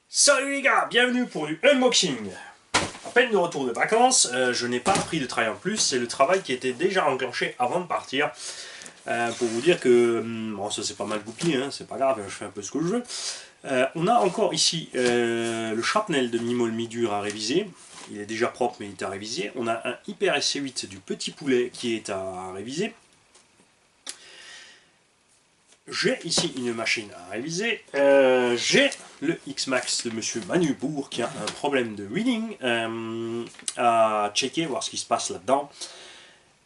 Salut les gars, bienvenue pour du unboxing. À peine de retour de vacances, je n'ai pas pris de travail en plus, c'est le travail qui était déjà enclenché avant de partir. Pour vous dire que, bon ça c'est pas mal goupillé, hein, c'est pas grave, je fais un peu ce que je veux. On a encore ici le shrapnel de Mimol Mi-Dur à réviser. Il est déjà propre mais il est à réviser. On a un Hyper SC8 du Petit Poulet qui est à réviser. J'ai ici une machine à réviser. J'ai le X-Max de Monsieur Manubourg qui a un problème de reading à checker, voir ce qui se passe là-dedans.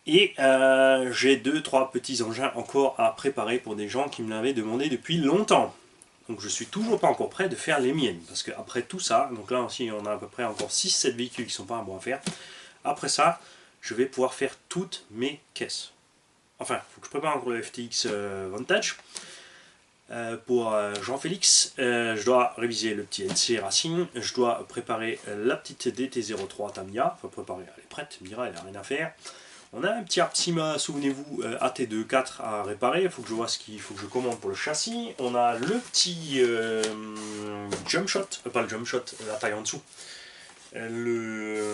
Et j'ai 2-3 petits engins encore à préparer pour des gens qui me l'avaient demandé depuis longtemps. Donc je suis toujours pas encore prêt de faire les miennes. Parce qu'après tout ça, donc là aussi on a à peu près encore 6-7 véhicules qui sont pas bons à faire. Après ça, je vais pouvoir faire toutes mes caisses. Enfin, il faut que je prépare encore le FTX Vantage. Pour Jean-Félix, je dois réviser le petit NC Racing, je dois préparer la petite DT03 Tamiya, enfin préparer, elle est prête, tu me diras, elle n'a rien à faire. On a un petit Arpsima, souvenez-vous, AT24 à réparer, il faut que je vois ce qu'il faut que je commande pour le châssis. On a le petit Jump Shot, pas le Jump Shot, la taille en dessous, le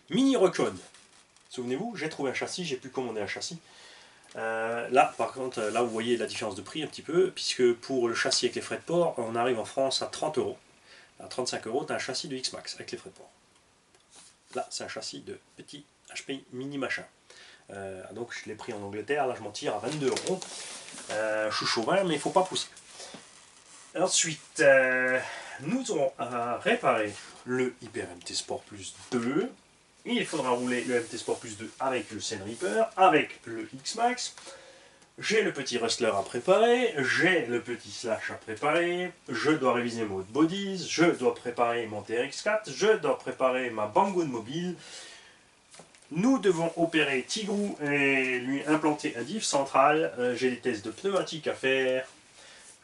Mini Recon. Souvenez-vous, j'ai trouvé un châssis, j'ai pu commander un châssis. Là, par contre, là vous voyez la différence de prix un petit peu, puisque pour le châssis avec les frais de port, on arrive en France à 30 €. À 35 €, tu as un châssis de X-Max avec les frais de port. Là, c'est un châssis de petit HP mini machin. Donc je l'ai pris en Angleterre, là je m'en tire à 22 €. Je suis chauvin, mais il ne faut pas pousser. Ensuite, nous aurons à réparer le Hyper MT Sport Plus 2. Il faudra rouler le MT Sport Plus 2 avec le Sen Reaper, avec le X-Max. J'ai le petit Rustler à préparer, j'ai le petit Slash à préparer, je dois réviser mon Bodies, je dois préparer mon TRX4, je dois préparer ma Banggood mobile. Nous devons opérer Tigrou et lui implanter un diff central. J'ai des tests de pneumatiques à faire.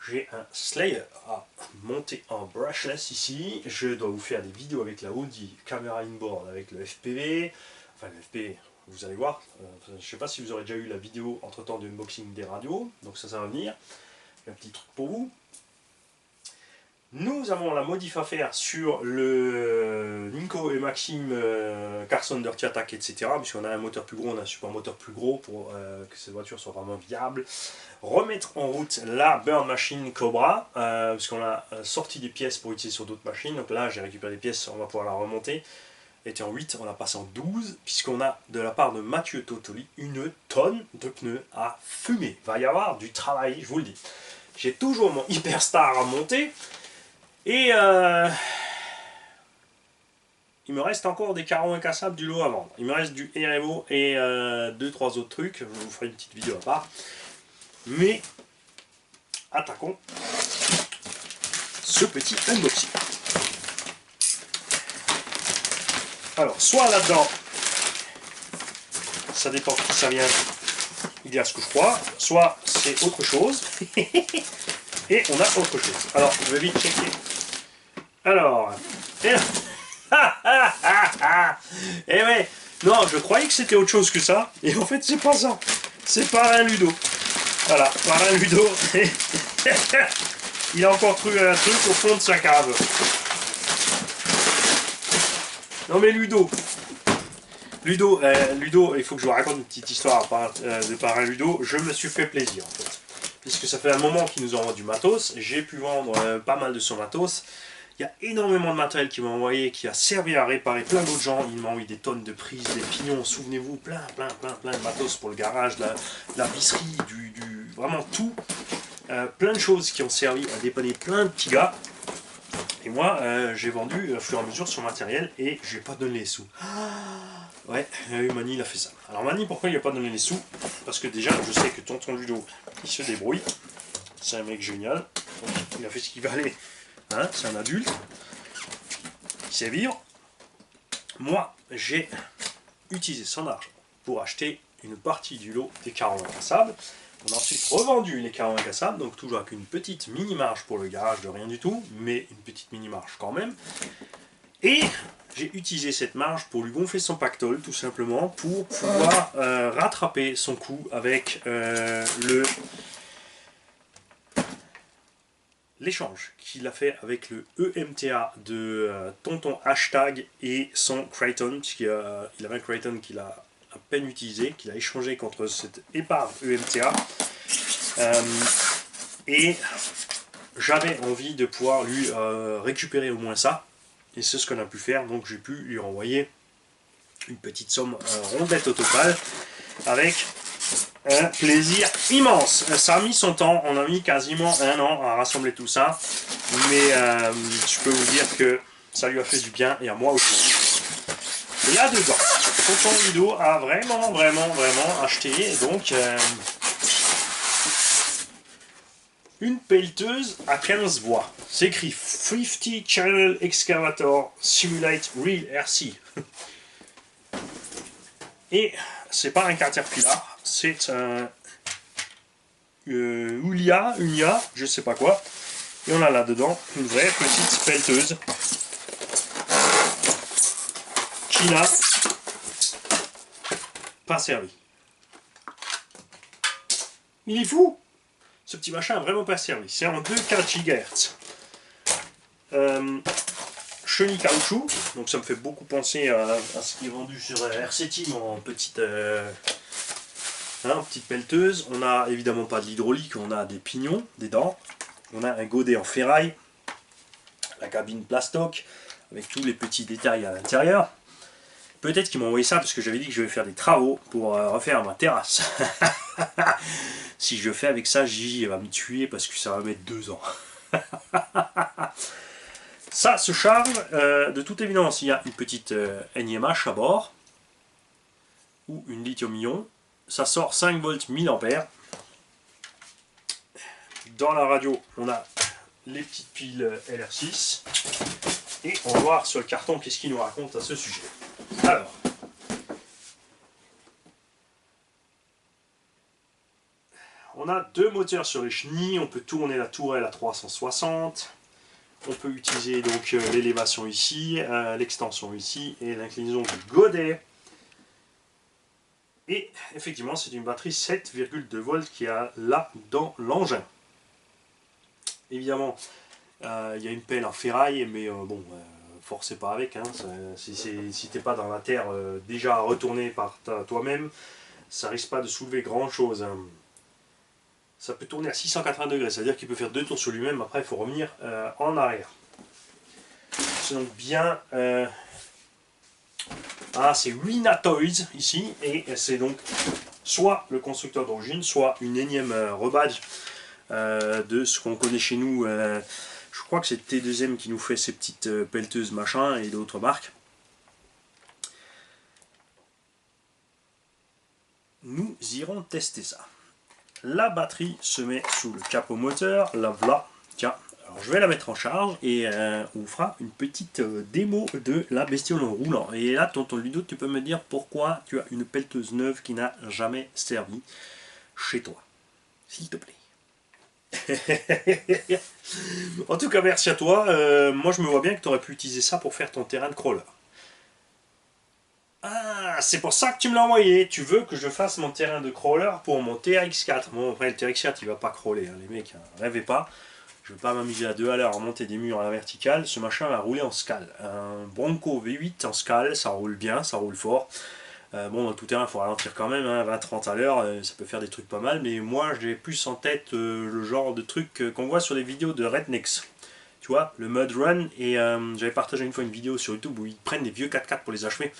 J'ai un Slayer à monter en brushless ici. Je dois vous faire des vidéos avec la Audi caméra inboard avec le FPV. Enfin le FPV, vous allez voir. Je ne sais pas si vous aurez déjà eu la vidéo entre temps de unboxing des radios. Donc ça va venir. Un petit truc pour vous. Nous avons la modif à faire sur le Ninko et Maxime Carson Dirty Attack, etc. Puisqu'on a un moteur plus gros, on a un support moteur plus gros pour que cette voiture soit vraiment viable. Remettre en route la Burn Machine Cobra, puisqu'on a sorti des pièces pour utiliser sur d'autres machines. Donc là, j'ai récupéré des pièces, on va pouvoir la remonter. Elle était en 8, on la passe en 12, puisqu'on a de la part de Mathieu Totoli une tonne de pneus à fumer. Il va y avoir du travail, je vous le dis. J'ai toujours mon Hyperstar à monter. Et il me reste encore des carreaux incassables du lot à vendre. Il me reste du RMO et 2-3 autres trucs. Je vous ferai une petite vidéo à part. Mais attaquons ce petit unboxing. Alors, soit là-dedans, ça dépend qui ça vient, il y a ce que je crois, soit c'est autre chose. Et on a autre chose. Alors, je vais vite checker. Alors, et ouais, non, je croyais que c'était autre chose que ça, et en fait c'est pas ça, c'est Parrain Ludo. Voilà, Parrain Ludo, il a encore trouvé un truc au fond de sa cave. Non mais Ludo, il faut que je vous raconte une petite histoire de Parrain Ludo. Je me suis fait plaisir en fait, puisque ça fait un moment qu'ils nous envoient du matos, j'ai pu vendre pas mal de son matos. Il y a énormément de matériel qui m'a envoyé, qui a servi à réparer plein d'autres gens. Il m'a envoyé des tonnes de prises, des pignons, souvenez-vous, plein de matos pour le garage, de la visserie, vraiment tout. Plein de choses qui ont servi à dépanner plein de petits gars. Et moi, j'ai vendu au fur et à mesure son matériel et j'ai pas donné les sous. Ouais, Mani il a fait ça. Alors Mani, pourquoi il n'a pas donné les sous? Parce que déjà, je sais que tonton Ludo, il se débrouille. C'est un mec génial. Donc, il a fait ce qu'il valait. Hein, c'est un adulte, il sait vivre. Moi, j'ai utilisé son argent pour acheter une partie du lot des carreaux incassables. On a ensuite revendu les carreaux incassables, donc toujours avec une petite mini-marge pour le garage de rien du tout, mais une petite mini-marge quand même. Et j'ai utilisé cette marge pour lui gonfler son pactole, tout simplement, pour pouvoir rattraper son coup avec l'échange qu'il a fait avec le EMTA de Tonton Hashtag et son Kraton, puisqu'il avait un Kraton qu'il a à peine utilisé, qu'il a échangé contre cette épave EMTA. Et j'avais envie de pouvoir lui récupérer au moins ça, et c'est ce qu'on a pu faire. Donc j'ai pu lui envoyer une petite somme rondette au total, avec un plaisir immense. Ça a mis son temps, on a mis quasiment 1 an à rassembler tout ça, mais je peux vous dire que ça lui a fait du bien, et à moi aussi. Et là-dedans, Tonton Ludo a vraiment acheté donc une pelleteuse à 15 voies. C'est écrit 50 Channel Excavator Simulate Real RC. Et c'est pas un Caterpillar, c'est un Unia, je sais pas quoi. Et on a là-dedans une vraie petite pelleteuse qui n'a pas servi. Il est fou! Ce petit machin n'a vraiment pas servi. C'est en 2,4 GHz. Chenille caoutchouc, donc ça me fait beaucoup penser à ce qui est vendu sur RC Team en petite pelleteuse. On n'a évidemment pas de l'hydraulique, on a des pignons, des dents. On a un godet en ferraille, la cabine plastoc, avec tous les petits détails à l'intérieur. Peut-être qu'ils m'ont envoyé ça parce que j'avais dit que je vais faire des travaux pour refaire ma terrasse. Si je fais avec ça, Gigi va me tuer parce que ça va mettre 2 ans. Ça se charge, de toute évidence, il y a une petite NiMH à bord, ou une lithium-ion. Ça sort 5 volts 1000 ampères. Dans la radio, on a les petites piles LR6. Et on va voir sur le carton qu'est-ce qu'il nous raconte à ce sujet. Alors, on a 2 moteurs sur les chenilles. On peut tourner la tourelle à 360. On peut utiliser donc l'élévation ici, l'extension ici et l'inclinaison du godet. Et effectivement, c'est une batterie 7,2 volts qui a là dans l'engin. Évidemment, il y a une pelle en ferraille, mais bon, forcez pas avec. Hein, si t'es pas dans la terre déjà retourné par toi-même, ça risque pas de soulever grand chose. Hein. Ça peut tourner à 680 degrés, c'est-à-dire qu'il peut faire 2 tours sur lui-même, après il faut revenir en arrière. C'est donc bien... c'est Wina Toys ici, et c'est donc soit le constructeur d'origine, soit une énième rebadge de ce qu'on connaît chez nous. Je crois que c'est T2M qui nous fait ces petites pelleteuses machin et d'autres marques. Nous irons tester ça. La batterie se met sous le capot moteur, la voilà. Tiens, alors je vais la mettre en charge et on fera une petite démo de la bestiole en roulant. Et là, tonton Ludo, tu peux me dire pourquoi tu as une pelleteuse neuve qui n'a jamais servi chez toi, s'il te plaît. En tout cas, merci à toi. Moi, je me vois bien que tu aurais pu utiliser ça pour faire ton terrain de crawler. Ah, c'est pour ça que tu me l'as envoyé. Tu veux que je fasse mon terrain de crawler pour mon TRX4. Bon, après, le TRX4, il va pas crawler. Hein, les mecs, rêvez pas. Je ne vais pas m'amuser à 2 à l'heure à monter des murs à la verticale. Ce machin va rouler en scale. Un Bronco V8 en scale, ça roule bien, ça roule fort. Bon, dans tout terrain, il faut ralentir quand même, hein, 20-30 à l'heure, ça peut faire des trucs pas mal. Mais moi, j'ai plus en tête le genre de truc qu'on voit sur les vidéos de Rednecks. Tu vois, le Mud Run. Et j'avais partagé une fois une vidéo sur YouTube où ils prennent des vieux 4x4 pour les achever.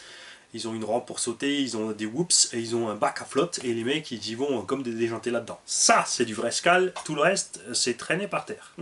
Ils ont une rampe pour sauter, ils ont des whoops et ils ont un bac à flotte et les mecs ils y vont comme des déjantés là-dedans. Ça c'est du vrai scale, tout le reste c'est traîné par terre.